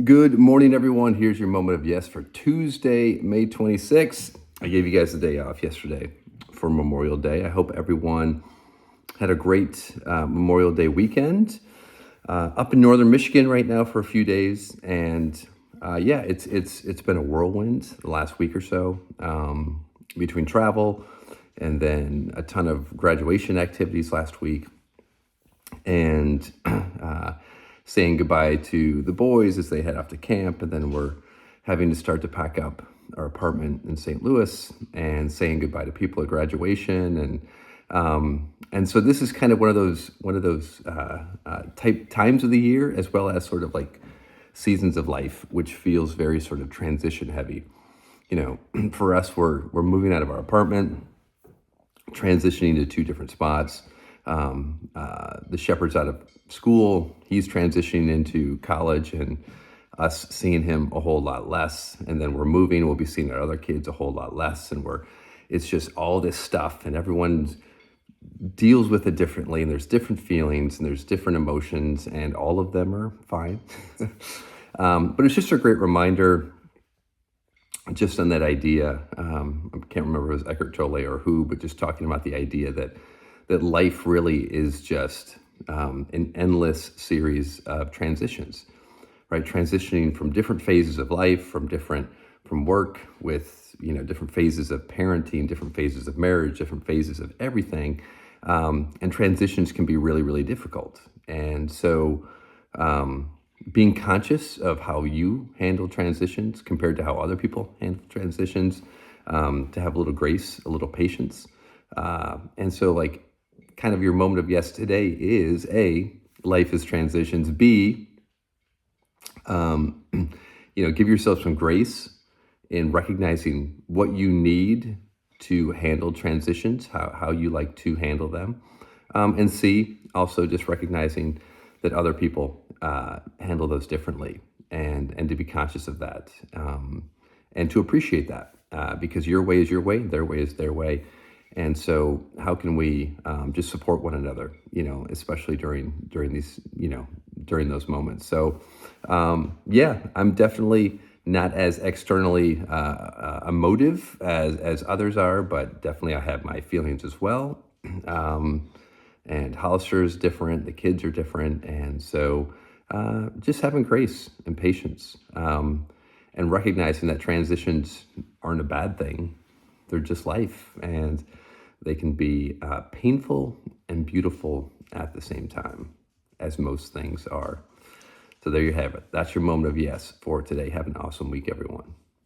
Good morning, everyone. Here's your moment of yes for Tuesday, May 26th. I gave you guys the day off yesterday for Memorial Day. I hope everyone had a great Memorial Day weekend. Up in northern Michigan right now for a few days, and yeah, it's been a whirlwind the last week or so, between travel and then a ton of graduation activities last week, and saying goodbye to the boys as they head off to camp. And then we're having to start to pack up our apartment in St. Louis and saying goodbye to people at graduation. And so this is kind of one of those type times of the year, as well as sort of like seasons of life, which feels very sort of transition heavy. For us, we're moving out of our apartment, transitioning to two different spots. The Shepherd's out of school. He's transitioning into college, and us seeing him a whole lot less. And then we're moving. We'll be seeing our other kids a whole lot less. And it's just all this stuff, and everyone deals with it differently. And there's different feelings and there's different emotions, and all of them are fine. But it's just a great reminder just on that idea. I can't remember if it was Eckhart Tolle or who, but just talking about the idea that life really is just an endless series of transitions, right? Transitioning from different phases of life, from work, with different phases of parenting, different phases of marriage, different phases of everything, and transitions can be really, really difficult. And so, being conscious of how you handle transitions compared to how other people handle transitions, to have a little grace, a little patience. And so, like, kind of your moment of yes today is A, life is transitions. B, give yourself some grace in recognizing what you need to handle transitions, how you like to handle them. And C, also just recognizing that other people handle those differently, and to be conscious of that, and to appreciate that, because your way is your way, their way is their way. And so how can we just support one another, especially during these, during those moments. So yeah, I'm definitely not as externally emotive as others are, but definitely I have my feelings as well. And Hollister is different, the kids are different. And so just having grace and patience, and recognizing that transitions aren't a bad thing. They're just life, and they can be painful and beautiful at the same time, as most things are. So there you have it. That's your moment of yes for today. Have an awesome week, everyone.